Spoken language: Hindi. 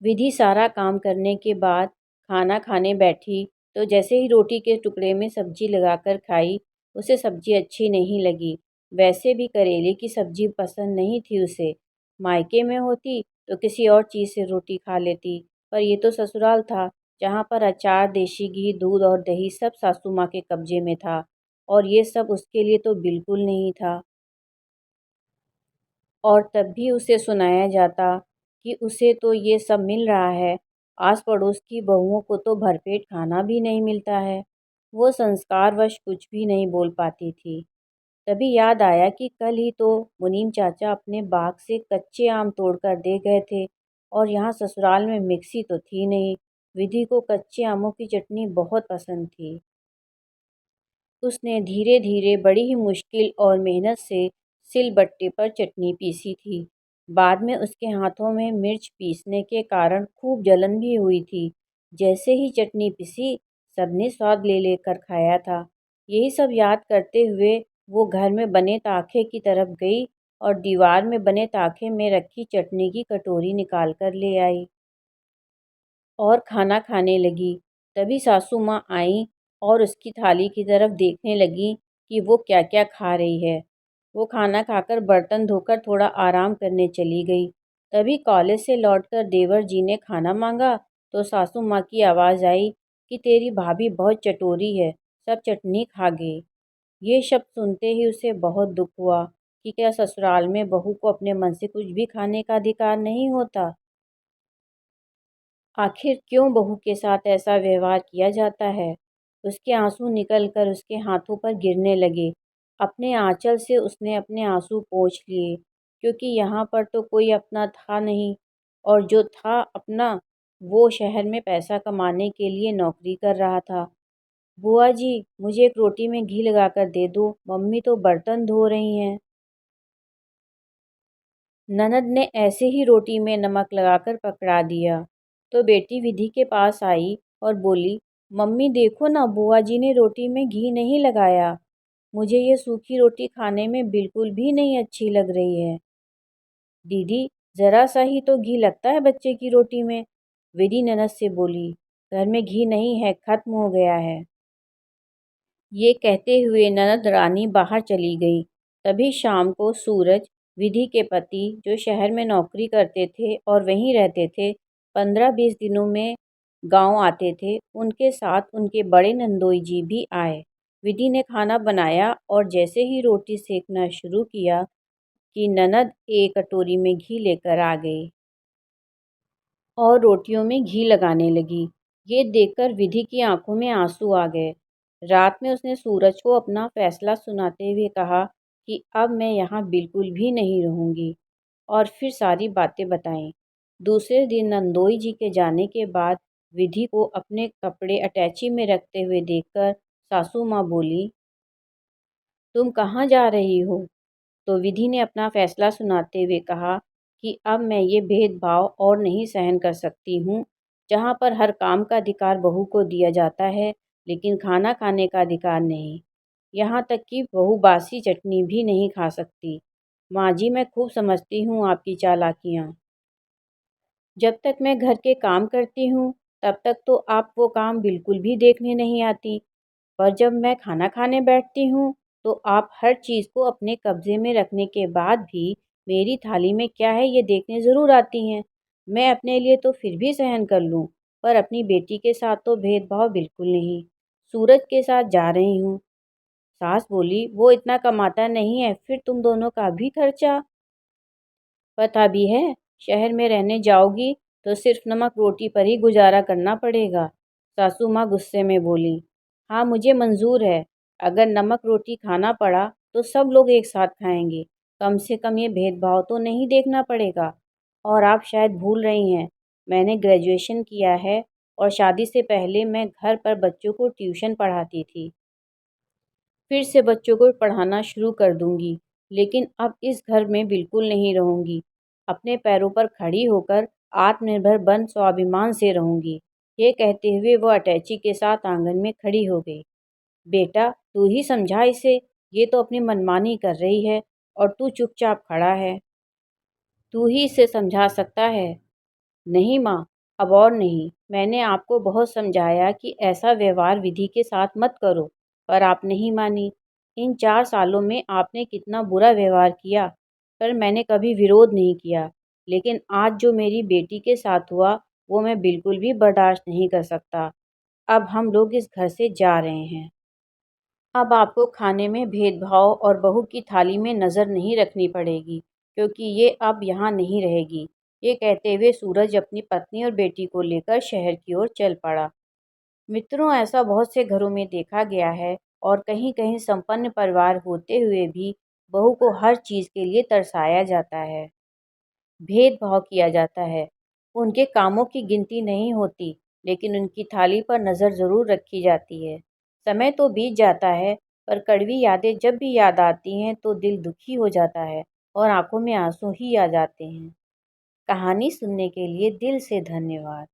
विधि सारा काम करने के बाद खाना खाने बैठी तो जैसे ही रोटी के टुकड़े में सब्जी लगाकर खाई, उसे सब्जी अच्छी नहीं लगी। वैसे भी करेले की सब्जी पसंद नहीं थी उसे। मायके में होती तो किसी और चीज़ से रोटी खा लेती, पर ये तो ससुराल था, जहाँ पर अचार, देशी घी, दूध और दही सब सासू माँ के कब्जे में था, और ये सब उसके लिए तो बिल्कुल नहीं था। और तब भी उसे सुनाया जाता कि उसे तो ये सब मिल रहा है, आस-पड़ोस की बहुओं को तो भरपेट खाना भी नहीं मिलता है। वो संस्कारवश कुछ भी नहीं बोल पाती थी। तभी याद आया कि कल ही तो मुनीम चाचा अपने बाग से कच्चे आम तोड़कर दे गए थे, और यहाँ ससुराल में मिक्सी तो थी नहीं। विधि को कच्चे आमों की चटनी बहुत पसंद थी। उसने धीरे-धीरे बड़ी ही मुश्किल और मेहनत से सिलबट्टे पर चटनी पीसी थी। बाद में उसके हाथों में मिर्च पीसने के कारण खूब जलन भी हुई थी। जैसे ही चटनी पिसी, सबने स्वाद ले लेकर खाया था। यही सब याद करते हुए वो घर में बने ताखे की तरफ गई और दीवार में बने ताखे में रखी चटनी की कटोरी निकाल कर ले आई और खाना खाने लगी। तभी सासू माँ आईं और उसकी थाली की तरफ देखने लगीं कि वो क्या-क्या खा रही है। वो खाना खाकर बर्तन धोकर थोड़ा आराम करने चली गई। तभी कॉलेज से लौटकर देवर जी ने खाना मांगा तो सासू माँ की आवाज़ आई कि तेरी भाभी बहुत चटोरी है, सब चटनी खा गई। ये शब्द सुनते ही उसे बहुत दुख हुआ कि क्या ससुराल में बहू को अपने मन से कुछ भी खाने का अधिकार नहीं होता? आखिर क्यों बहू के साथ ऐसा व्यवहार किया जाता है? उसके आंसू निकलकर उसके हाथों पर गिरने लगे। अपने आंचल से उसने अपने आंसू पोंछ लिए, क्योंकि यहाँ पर तो कोई अपना था नहीं, और जो था अपना, वो शहर में पैसा कमाने के लिए नौकरी कर रहा था। बुआ जी, मुझे एक रोटी में घी लगाकर दे दो, मम्मी तो बर्तन धो रही हैं। ननद ने ऐसे ही रोटी में नमक लगाकर पकड़ा दिया, तो बेटी विधि के पास आई और बोली, मम्मी देखो ना, बुआ जी ने रोटी में घी नहीं लगाया। मुझे ये सूखी रोटी खाने में बिल्कुल भी नहीं अच्छी लग रही है। दीदी, ज़रा सा ही तो घी लगता है बच्चे की रोटी में, विधि ननद से बोली। घर में घी नहीं है, खत्म हो गया है। ये कहते हुए ननद रानी बाहर चली गई। तभी शाम को सूरज, विधि के पति, जो शहर में नौकरी करते थे और वहीं रहते थे, 15-20 दिनों में गांव आते थे, उनके साथ उनके बड़े नंदोई जी भी आए। विधि ने खाना बनाया और जैसे ही रोटी सेकना शुरू किया कि ननद एक कटोरी में घी लेकर आ गई और रोटियों में घी लगाने लगी। ये देखकर विधि की आंखों में आंसू आ गए। रात में उसने सूरज को अपना फैसला सुनाते हुए कहा कि अब मैं यहाँ बिल्कुल भी नहीं रहूँगी, और फिर सारी बातें बताईं। दूसरे दिन नंदोई जी के जाने के बाद विधि को अपने कपड़े अटैची में रखते हुए देखकर सासू माँ बोली, तुम कहाँ जा रही हो? तो विधि ने अपना फैसला सुनाते हुए कहा कि अब मैं ये भेदभाव और नहीं सहन कर सकती हूँ, जहाँ पर हर काम का अधिकार बहू को दिया जाता है, लेकिन खाना खाने का अधिकार नहीं। यहाँ तक कि बहू बासी चटनी भी नहीं खा सकती। माँ जी, मैं खूब समझती हूँ आपकी चालाकियाँ। जब तक मैं घर के काम करती हूँ, तब तक तो आप वो काम बिल्कुल भी देखने नहीं आती। पर जब मैं खाना खाने बैठती हूँ, तो आप हर चीज़ को अपने कब्ज़े में रखने के बाद भी मेरी थाली में क्या है ये देखने ज़रूर आती हैं। मैं अपने लिए तो फिर भी सहन कर लूँ, पर अपनी बेटी के साथ तो भेदभाव बिल्कुल नहीं। सूरज के साथ जा रही हूँ। सास बोली, वो इतना कमाता नहीं है, फिर तुम दोनों का भी खर्चा। पता भी है, शहर में रहने जाओगी तो सिर्फ नमक रोटी पर ही गुजारा करना पड़ेगा। सासू माँ गुस्से में बोली, हाँ मुझे मंजूर है, अगर नमक रोटी खाना पड़ा तो सब लोग एक साथ खाएंगे, कम से कम ये भेदभाव तो नहीं देखना पड़ेगा। और आप शायद भूल रही हैं, मैंने ग्रेजुएशन किया है, और शादी से पहले मैं घर पर बच्चों को ट्यूशन पढ़ाती थी। फिर से बच्चों को पढ़ाना शुरू कर दूंगी, लेकिन अब इस घर में बिल्कुल नहीं रहूंगी। अपने पैरों पर खड़ी होकर आत्मनिर्भर बन स्वाभिमान से रहूंगी। ये कहते हुए वो अटैची के साथ आंगन में खड़ी हो गई। बेटा, तू ही समझा इसे, ये तो अपनी मनमानी कर रही है और तू चुपचाप खड़ा है। तू ही इसे समझा सकता है। नहीं माँ, अब और नहीं। मैंने आपको बहुत समझाया कि ऐसा व्यवहार विधि के साथ मत करो, पर आप नहीं मानी। इन 4 सालों में आपने कितना बुरा व्यवहार किया, पर मैंने कभी विरोध नहीं किया। लेकिन आज जो मेरी बेटी के साथ हुआ, वो मैं बिल्कुल भी बर्दाश्त नहीं कर सकता। अब हम लोग इस घर से जा रहे हैं। अब आपको खाने में भेदभाव और बहू की थाली में नज़र नहीं रखनी पड़ेगी, क्योंकि ये अब यहाँ नहीं रहेगी। ये कहते हुए सूरज अपनी पत्नी और बेटी को लेकर शहर की ओर चल पड़ा। मित्रों, ऐसा बहुत से घरों में देखा गया है और कहीं-कहीं संपन्न परिवार होते हुए भी बहू को हर चीज़ के लिए तरसाया जाता है, भेदभाव किया जाता है। उनके कामों की गिनती नहीं होती, लेकिन उनकी थाली पर नज़र ज़रूर रखी जाती है। समय तो बीत जाता है, पर कड़वी यादें जब भी याद आती हैं तो दिल दुखी हो जाता है और आंखों में आंसू ही आ जाते हैं। कहानी सुनने के लिए दिल से धन्यवाद।